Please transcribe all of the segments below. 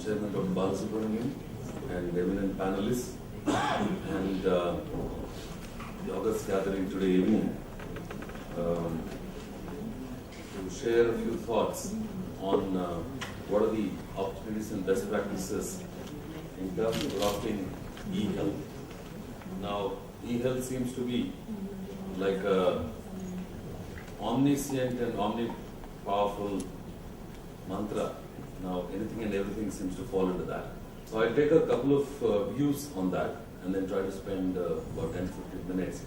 Chairman Dr. Balasubramanian and eminent panelists and the august gathering today evening to share a few thoughts on what are the opportunities and best practices in terms of adopting eHealth. Now, eHealth seems to be like a omniscient and omnipowerful mantra. Now, anything and everything seems to fall into that. So I'll take a couple of views on that and then try to spend about 10 to 15 minutes.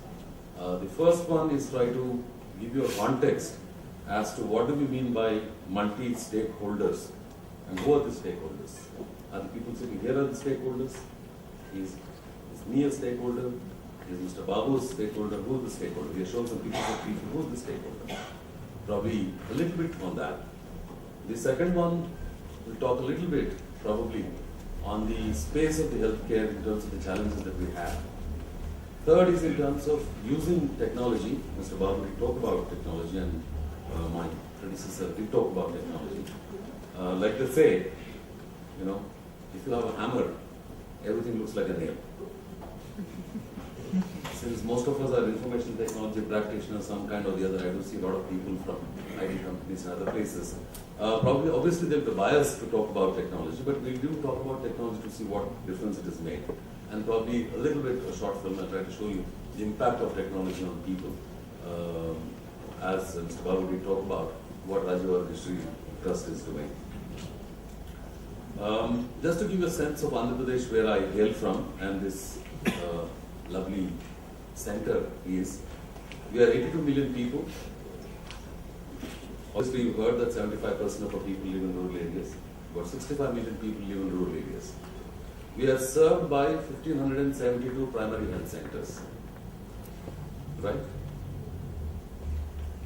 The first one is try to give you a context as to what do we mean by multi-stakeholders and who are the stakeholders. Are the people sitting here are the stakeholders? Is me a stakeholder? Is Mr. Babu a stakeholder? Who is the stakeholder? We have shown some people who is the stakeholder. Probably a little bit on that. The second one, we'll talk a little bit probably on the space of the healthcare in terms of the challenges that we have. Third is in terms of using technology. Mr. Babu did talk about technology and my predecessor did talk about technology. Like they say, you know, if you have a hammer, everything looks like a nail. Since most of us are information technology practitioners, some kind or the other, I do see a lot of people from IT companies and other places. Probably, obviously, they'll be biased to talk about technology, but we do talk about technology to see what difference it has made. And probably a little bit a short film, I'll try to show you the impact of technology on people. As Mr. Babu did talk about what Rajiv History Trust is doing. Just to give you a sense of Andhra Pradesh, where I hail from, and this lovely center is, we are 82 million people. Obviously, you heard that 75% of our people live in rural areas. About 65 million people live in rural areas. We are served by 1,572 primary health centers, right?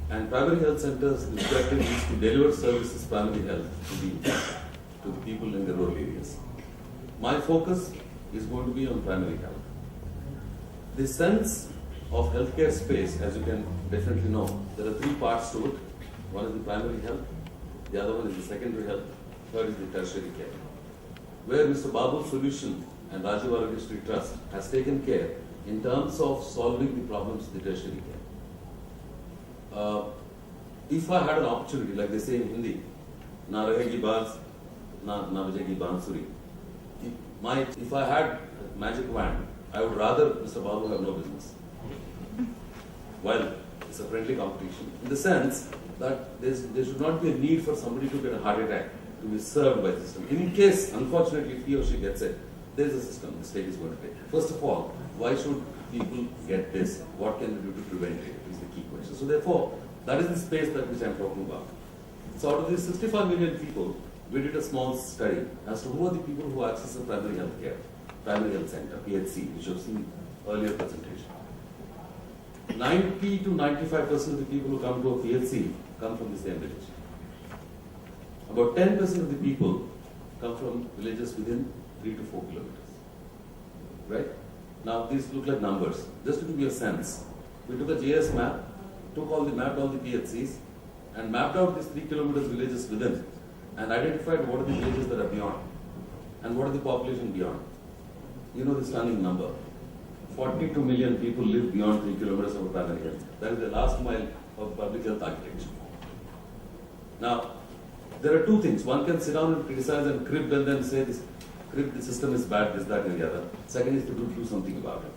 And primary health centers' objective is to deliver services, primary health, to the people in the rural areas. My focus is going to be on primary health. The sense of healthcare space, as you can definitely know, there are three parts to it. One is the primary health, the other one is the secondary health, third is the tertiary care. Where Mr. Babu's solution and Rajiv History Trust has taken care in terms of solving the problems of the tertiary care. If I had an opportunity, like they say in Hindi, na rahegi baaz, na bajegi bansuri. If I had a magic wand, I would rather Mr. Babu have no business. Well, it's a friendly competition in the sense that there should not be a need for somebody to get a heart attack to be served by the system. In case, unfortunately, if he or she gets it, there is a system the state is going to take. First of all, why should people get this? What can we do to prevent it is the key question. So therefore, that is the space which I am talking about. So out of these 65 million people, we did a small study as to who are the people who access the primary health care, primary health center, PHC, which you have seen earlier presentation. 90 to 95% of the people who come to a PHC come from the same village. About 10% of the people come from villages within 3 to 4 kilometers. Right? Now these look like numbers. Just to give you a sense, we took a GIS map, mapped all the PHCs, and mapped out these 3 kilometers villages within, and identified what are the villages that are beyond, and what are the population beyond. You know the stunning number. 42 million people live beyond 3 kilometers of primary health. That is the last mile of public health architecture. Now, there are two things. One can sit down and criticize and crib and then say the system is bad, this, that, and the other. Second is to do something about it.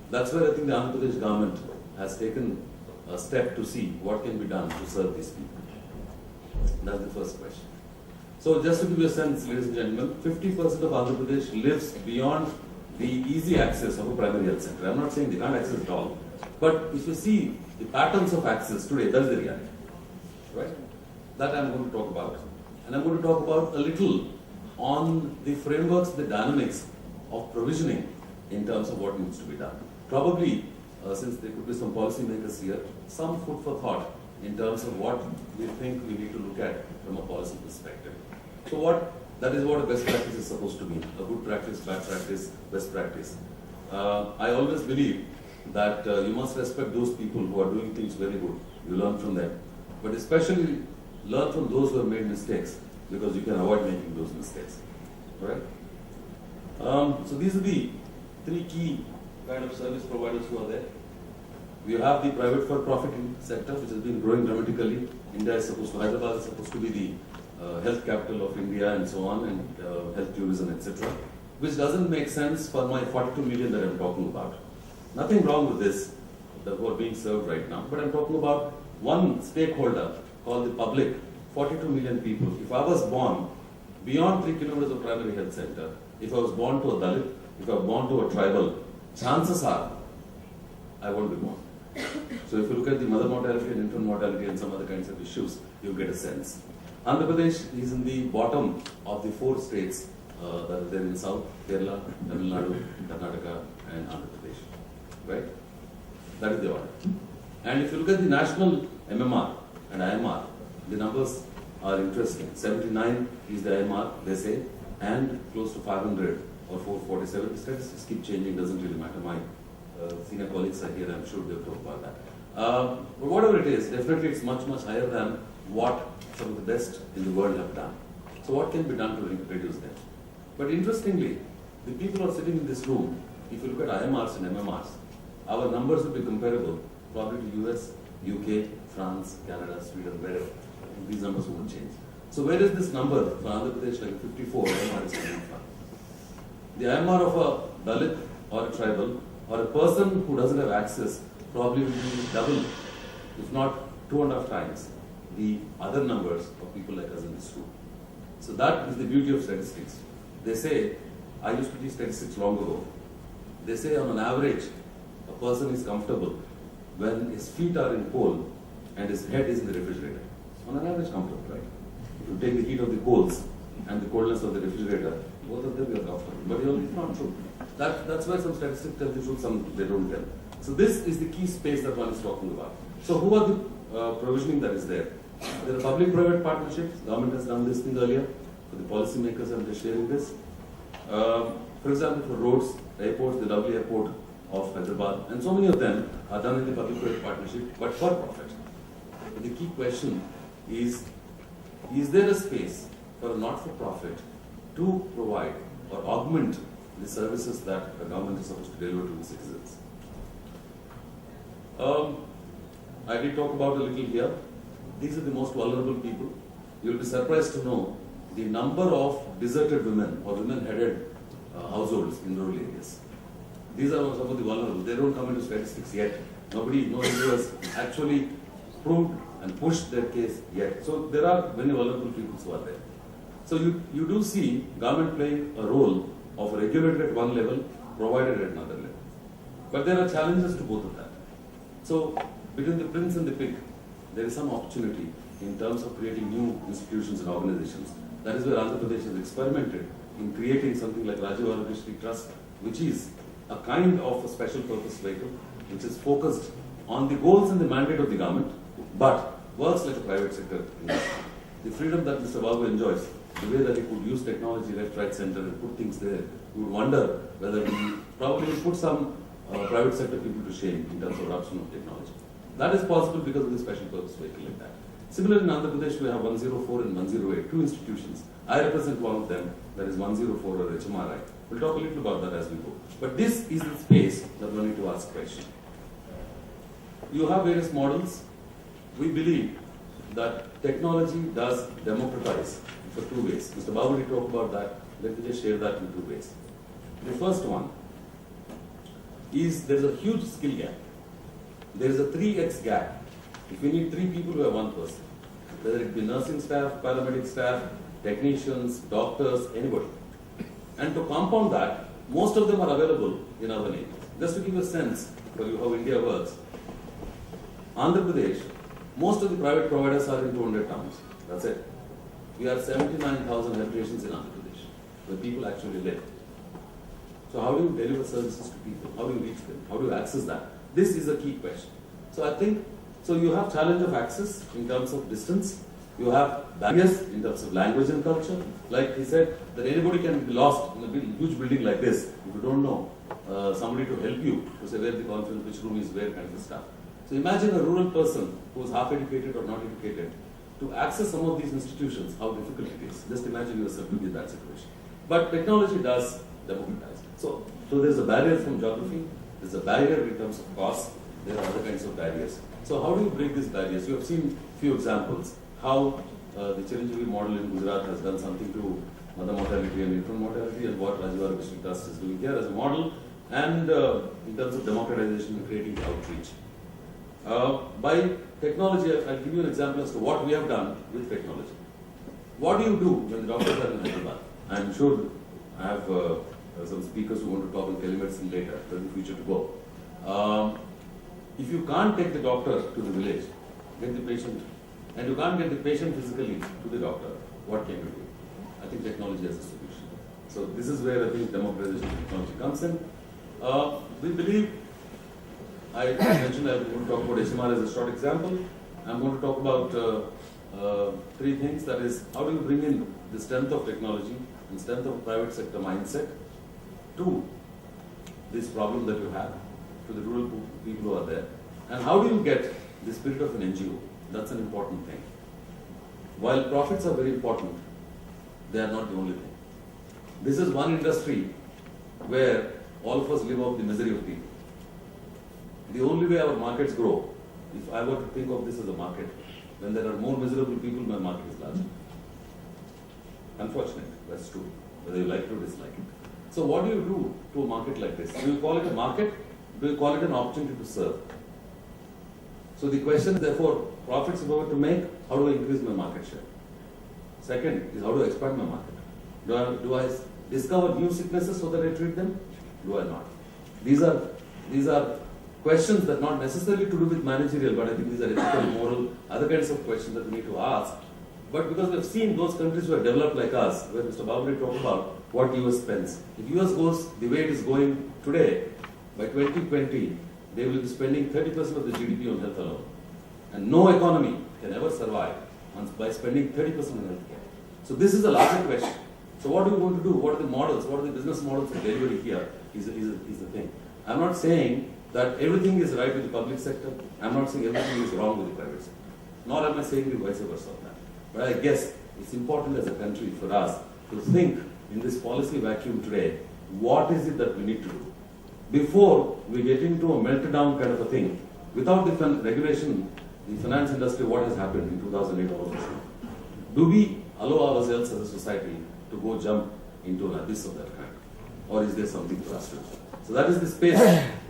That's where I think the Andhra Pradesh government has taken a step to see what can be done to serve these people. That's the first question. So just to give you a sense, ladies and gentlemen, 50% of Andhra Pradesh lives beyond the easy access of a primary health center. I'm not saying they can't access at all. But if you see the patterns of access today, that's the reality. Right? That I'm going to talk about. And I'm going to talk about a little on the frameworks, the dynamics of provisioning in terms of what needs to be done. Probably, since there could be some policy makers here, some food for thought in terms of what we think we need to look at from a policy perspective. So that is what a best practice is supposed to be. A good practice, bad practice, best practice. I always believe that you must respect those people who are doing things very good. You learn from them. But especially learn from those who have made mistakes, because you can avoid making those mistakes. right? So these are the three key kind of service providers who are there. We have the private for-profit sector, which has been growing dramatically. India is supposed to, Hyderabad is supposed to be the health capital of India and so on, and health tourism, etc. Which doesn't make sense for my 42 million that I'm talking about. Nothing wrong with this, that who are being served right now, but I'm talking about one stakeholder called the public, 42 million people. If I was born beyond 3 kilometers of primary health center, if I was born to a Dalit, if I was born to a tribal, chances are I won't be born. So if you look at the mother mortality and infant mortality and some other kinds of issues, you get a sense. Andhra Pradesh is in the bottom of the 4 states that are there in the south: Kerala, Tamil Nadu, Karnataka, and Andhra Pradesh. Right? That is the order. And if you look at the national MMR and IMR, the numbers are interesting. 79 is the IMR, they say, and close to 500 or 447. The statistics keep changing, doesn't really matter. My senior colleagues are here, I'm sure they'll talk about that. But whatever it is, definitely it's much, much higher than what some of the best in the world have done. So what can be done to reduce them? But interestingly, the people who are sitting in this room, if you look at IMRs and MMRs, our numbers will be comparable probably to US, UK, France, Canada, Sweden, wherever. These numbers won't change. So where is this number for Andhra Pradesh, like 54 IMR is coming from? The IMR of a Dalit or a tribal or a person who doesn't have access probably will be double, if not 2.5 times, the other numbers of people like us in this room. So that is the beauty of statistics. They say, I used to teach statistics long ago. They say on an average, a person is comfortable when his feet are in coal and his head is in the refrigerator. On an average, comfortable, right? If you take the heat of the coals and the coldness of the refrigerator, both of them you are comfortable. But it's not true. That's why some statistics tell the truth, some they don't tell. So this is the key space that one is talking about. So who are the provisioning that is there? There are public-private partnerships. Government has done this thing earlier. For the policymakers, I'm just sharing this. For example, for roads, airports, the lovely airport of Hyderabad, and so many of them are done in the public-private partnership, but for profit. But the key question is there a space for a not-for-profit to provide or augment the services that the government is supposed to deliver to the citizens? I did talk about a little here. These are the most vulnerable people. You'll be surprised to know the number of deserted women or women-headed households in rural areas. These are some of the vulnerable. They don't come into statistics yet. Nobody has actually proved and pushed their case yet. So there are many vulnerable people who are there. So you do see government playing a role of regulated at one level, provided at another level. But there are challenges to both of that. So between the prince and the pig, there is some opportunity in terms of creating new institutions and organizations. That is where Andhra Pradesh has experimented in creating something like Rajiv Arogyasri Trust, which is a kind of a special purpose vehicle, which is focused on the goals and the mandate of the government, but works like a private sector industry. The freedom that Mr. Babu enjoys, the way that he could use technology left, right, center and put things there, you would wonder whether we probably put some private sector people to shame in terms of adoption of technology. That is possible because of the special purpose vehicle like that. Similarly, in Andhra Pradesh, we have 104 and 108, 2 institutions. I represent one of them, that is 104 or HMRI. We'll talk a little about that as we go. But this is the space that we need to ask questions. You have various models. We believe that technology does democratize for 2 ways. Mr. Babu talked about that. Let me just share that in 2 ways. The first one is there is a huge skill gap. There is a 3x gap. If we need 3 people, we have 1 person. Whether it be nursing staff, paramedic staff, technicians, doctors, anybody. And to compound that, most of them are available in urban areas. Just to give a sense for you how India works, Andhra Pradesh, most of the private providers are in 200 towns. That's it. We are 79,000 habitations in Andhra Pradesh, where people actually live. So how do you deliver services to people? How do you reach them? How do you access that? This is a key question. So I think, so you have challenge of access in terms of distance. You have barriers in terms of language and culture. Like he said, that anybody can be lost in a huge building like this if you don't know somebody to help you to say where the conference, which room is where, kind of stuff. So imagine a rural person who is half educated or not educated to access some of these institutions, how difficult it is. Just imagine yourself to be in that situation. But technology does democratize. So there's a barrier from geography, there's a barrier in terms of cost, there are other kinds of barriers. So how do you break these barriers? You have seen few examples, how the Chiranjeevi model in Gujarat has done something to mother mortality and infant mortality, and what Rajwara District Trust is doing here as a model, and in terms of democratization and creating outreach. By technology, I'll give you an example as to what we have done with technology. What do you do when the doctors are in Hyderabad? I'm sure I have some speakers who want to talk on telemedicine later, there's a future to go. If you can't take the doctor to the village, get the patient, and you can't get the patient physically to the doctor, what can you do? I think technology has a solution. So this is where I think democratization of technology comes in. We believe, I mentioned I'm going to talk about HMR as a short example. I'm going to talk about three things. That is, how do you bring in the strength of technology and strength of private sector mindset to this problem that you have, to the rural people who are there, and how do you get the spirit of an NGO? That's an important thing. While profits are very important, they are not the only thing. This is one industry where all of us live off the misery of people. The only way our markets grow, if I were to think of this as a market, when there are more miserable people, my market is larger. Unfortunately, that's true, whether you like it or dislike it. So what do you do to a market like this? Do you call it a market? Do you call it an opportunity to serve? So the question is, therefore, profits if I were to make, how do I increase my market share? Second is, how do I expand my market? Do I discover new sicknesses so that I treat them? Do I not? These are questions that are not necessarily to do with managerial, but I think these are ethical, moral, other kinds of questions that we need to ask. But because we have seen those countries who are developed like us, where Mr. Babri talked about what US spends. If US goes the way it is going today, by 2020, they will be spending 30% of the GDP on health alone. And no economy can ever survive by spending 30% on healthcare. So this is a larger question. So what do we want to do? What are the models? What are the business models of delivery here is the thing. I'm not saying that everything is right with the public sector. I'm not saying everything is wrong with the private sector. Nor am I saying the vice versa on that. But I guess it's important as a country for us to think in this policy vacuum today, what is it that we need to do? Before we get into a meltdown kind of a thing, without the regulation, the finance industry, what has happened in 2008 or so? Do we allow ourselves as a society to go jump into an abyss of that kind? Or is there something for us to do? So that is the space,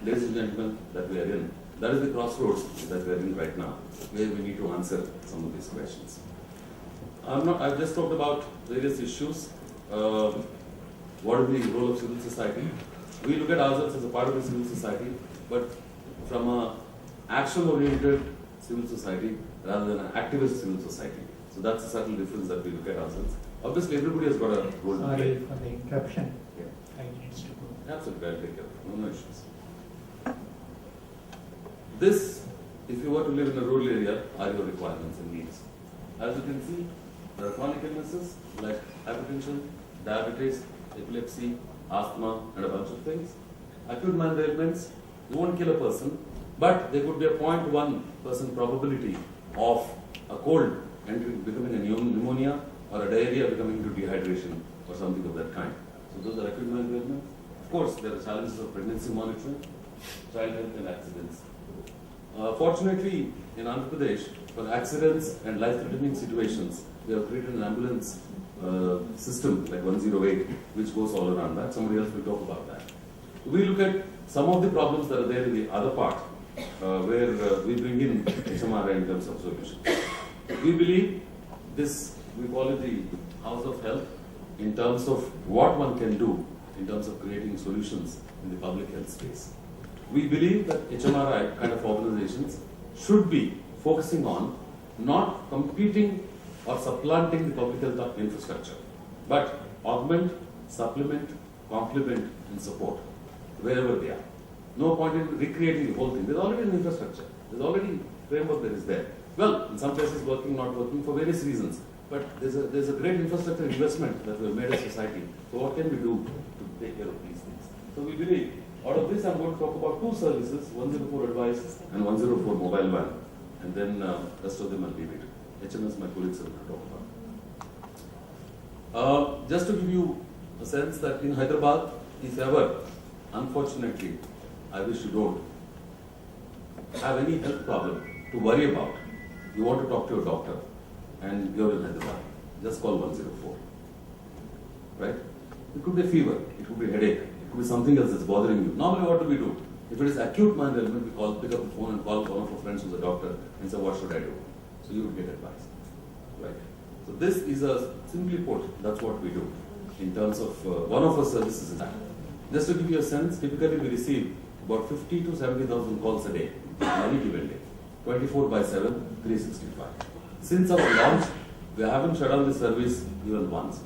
ladies and gentlemen, that we are in. That is the crossroads that we are in right now, where we need to answer some of these questions. I've just talked about various issues. What is the role of civil society? We look at ourselves as a part of the civil society, but from an action-oriented civil society rather than an activist civil society. So that's a subtle difference that we look at ourselves. Obviously, everybody has got a role to play. Sorry for the interruption. Yeah. I need to go. Absolutely, I'll take care of it. No issues. This, if you were to live in a rural area, are your requirements and needs. As you can see, there are chronic illnesses like hypertension, diabetes, epilepsy, asthma, and a bunch of things. Acute mild ailments won't kill a person, but there could be a 0.1% probability of a cold becoming a pneumonia or a diarrhea becoming into dehydration or something of that kind. So those are acute mild ailments. Of course, there are challenges of pregnancy monitoring, child health and accidents. Fortunately, in Andhra Pradesh, for accidents and life-threatening situations, we have created an ambulance system like 108, which goes all around that. Somebody else will talk about that. We look at some of the problems that are there in the other part, where we bring in HMR in terms of solutions. We believe this, we call it the House of Health, in terms of what one can do in terms of creating solutions in the public health space. We believe that HMRI kind of organizations should be focusing on not competing or supplanting the public health infrastructure, but augment, supplement, complement, and support wherever they are. No point in recreating the whole thing. There's already an infrastructure. There's already framework that is there. Well, in some places working, not working for various reasons. But there's a great infrastructure investment that we have made as society. So what can we do to take care of these things? So we believe, out of this I'm going to talk about two services, 104 Advice and 104 Mobile Van. And then rest of them I'll leave it. HMS, my colleagues are going to talk about. Just to give you a sense that in Hyderabad, if ever, unfortunately, I wish you don't, have any health problem to worry about, you want to talk to your doctor and you're in Hyderabad, just call 104. Right? It could be a fever, it could be a headache, it could be something else that's bothering you. Normally, what do we do? If it is acute mind ailment, we pick up the phone and call one of our friends who's a doctor and say, what should I do? So you would get advice. Right? So this is simply put, that's what we do in terms of one of our services is that. Just to give you a sense, typically we receive about 50 to 70,000 calls a day, on any given day, 24/7, 365. Since our launch, we haven't shut down the service even once.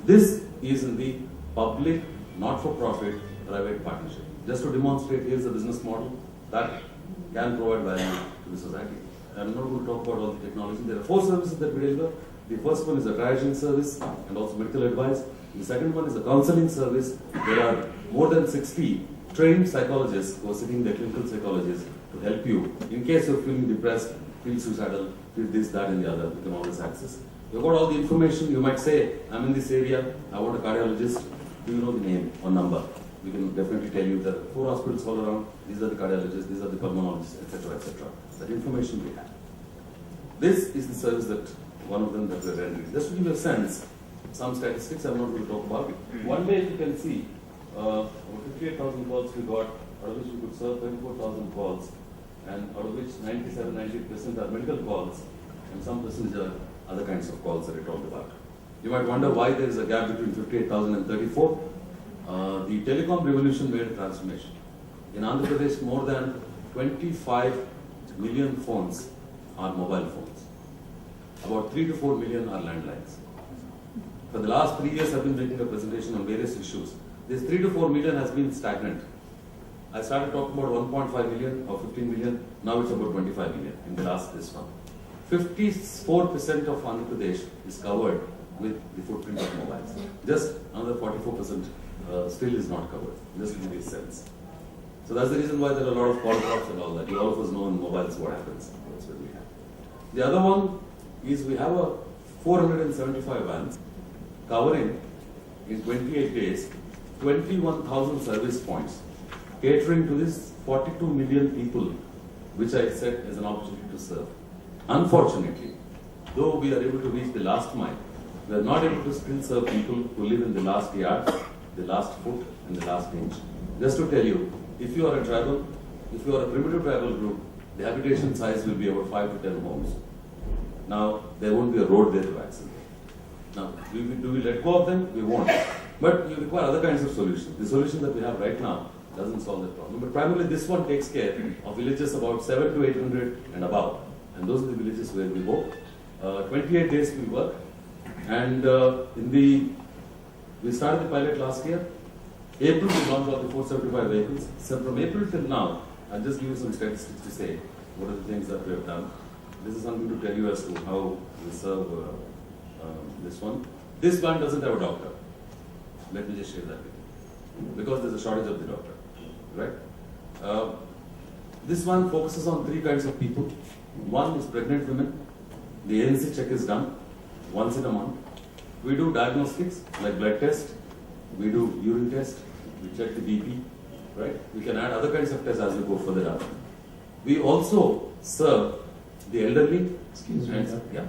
This is in the public, not-for-profit, private partnership. Just to demonstrate, here's a business model that can provide value to the society. I'm not going to talk about all the technology. There are 4 services that we deliver. The first one is a triaging service and also medical advice. The second one is a counseling service. There are more than 60 trained psychologists who are sitting there, clinical psychologists, to help you in case you're feeling depressed, feel suicidal, feel this, that, and the other. You can always access. You've got all the information. You might say, I'm in this area, I want a cardiologist. Do you know the name or number? We can definitely tell you there are 4 hospitals all around. These are the cardiologists, these are the pulmonologists, etc., etc. That information we have. This is the service that one of them that we're rendering. Just to give you a sense, some statistics I'm not going to talk about. One day, if you can see, over 58,000 calls we got, out of which we could serve 24,000 calls, and out of which 97-98% are medical calls, and some percentage are other kinds of calls that I talked about. You might wonder why there is a gap between 58,000 and 34. The telecom revolution made a transformation. In Andhra Pradesh, more than 25 million phones are mobile phones. About 3 to 4 million are landlines. For the last 3 years, I've been making a presentation on various issues. This 3 to 4 million has been stagnant. I started talking about 1.5 million or 15 million. Now it's about 25 million in the last this one. 54% of Andhra Pradesh is covered with the footprint of mobiles. Just another 44% still is not covered. Just to give you a sense. So that's the reason why there are a lot of call drops and all that. You all of us know in mobiles what happens. That's what we have. The other one is we have a 475 vans covering in 28 days 21,000 service points, catering to this 42 million people, which I said as an opportunity to serve. Unfortunately, though we are able to reach the last mile, we are not able to still serve people who live in the last yard, the last foot, and the last inch. Just to tell you, if you are a tribal, if you are a primitive tribal group, the habitation size will be about 5 to 10 homes. Now, there won't be a road there to access them. Now, do we let go of them? We won't. But you require other kinds of solutions. The solution that we have right now doesn't solve that problem. But primarily this one takes care of villages about 7 to 800 and above. And those are the villages where we go. 28 days we work. And we started the pilot last year. April we launched all the 475 vehicles. So from April till now, I'll just give you some statistics to say what are the things that we have done. This is something to tell you as to how we serve this one. This one doesn't have a doctor. Let me just share that with you. Because there's a shortage of the doctor. Right? This one focuses on 3 kinds of people. One is pregnant women. The ANC check is done once in a month. We do diagnostics like blood test. We do urine test. We check the BP. Right? We can add other kinds of tests as we go further down. We also serve the elderly. Excuse me. Yeah.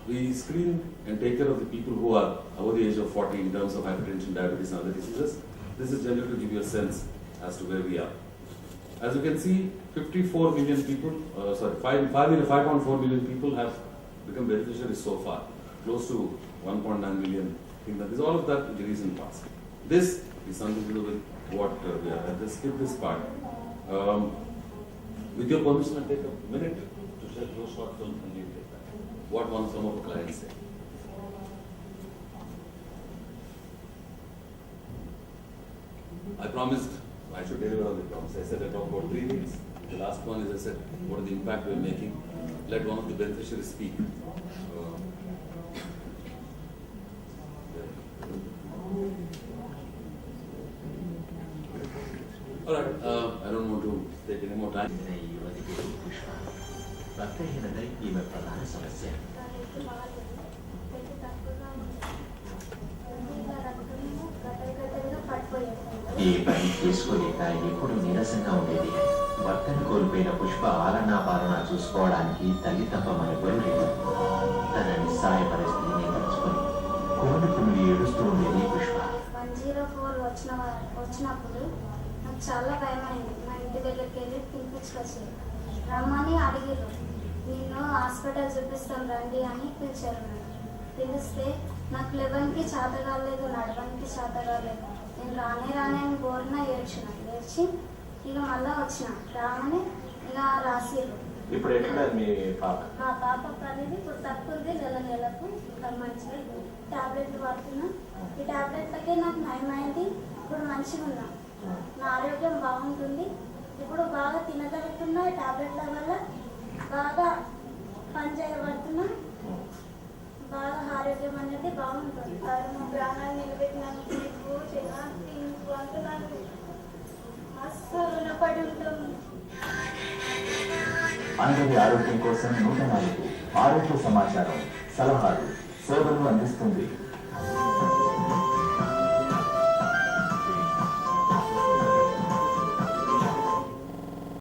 We screen and take care of the people who are over the age of 40 in terms of hypertension, diabetes, and other diseases. This is generally to give you a sense as to where we are. As you can see, 54 million people, 5.4 million people have become beneficiaries so far, close to 1.9 million. This all of that in the recent past. This is something to do with what we are. I'll just skip this part. With your permission, I'll take a minute to share those short film and leave it like that. What some of our clients say. I promised I should deliver on the promise. I said I talk about 3 things. The last one is I said, what is the impact we are making? Let one of the beneficiaries speak. All right, I don't want to take any more time.ในวันที่ผู้ผู้ชายรักได้เห็นได้อีเมลประหลาดสมัยเสีย ఏ పని చేసుకోలేక ఎప్పుడు నీరసంగా ఉండేది. భర్తను కోల్పోయిన పుష్ప ఆలనా పాలన చూసుకోవడానికి తల్లి తప్ప మరెవరూ లేదు. తన నిస్సాయ పరిస్థితిని తలుచుకొని కుమిలి ఏడుస్తూ ఉండేది పుష్ప. 104 వచ్చినప్పుడు నాకు చాలా భయమైంది. మా ఇంటి దగ్గరికి వెళ్ళి పిలిపించుకొచ్చారు. రమ్మని అడిగారు. నిన్ను హాస్పిటల్ చూపిస్తాం రండి అని పిలిచారు. పిలిస్తే నాకు 11కి చేత కాలేదు, నడవడానికి చేత కాలేదు. నేను రానే అని బోర్న ఏడ్చి ఇక మళ్ళీ వచ్చిన. రాగానే ఇక రాసిర్రు. ఇప్పుడు ఎట్లా మీ పాప? మా పాప అనేది ఇప్పుడు తక్కువ ఉంది. నెలకు మంచిగా టాబ్లెట్లు వాడుతున్నా. ఈ టాబ్లెట్లకే నాకు నయమైంది. ఇప్పుడు మంచిగా ఉన్నా. నా ఆరోగ్యం బాగుంటుంది. ఇప్పుడు బాగా తినగలుగుతున్నా. ఈ టాబ్లెట్ల వల్ల బాగా పని చేయబడుతున్నా. బాగా ఆరోగ్యం అనేది బాగుంటుంది. మా ప్రాణాలు నిలబెట్టినందుకు నీకు చెల్లింపు అంటున్నాను. అస్సలు రుణపడి ఉంటుంది. అందరి ఆరోగ్యం కోసం 104 ఆరోగ్య సమాచారం, సలహాలు, సేవలు అందిస్తుంది.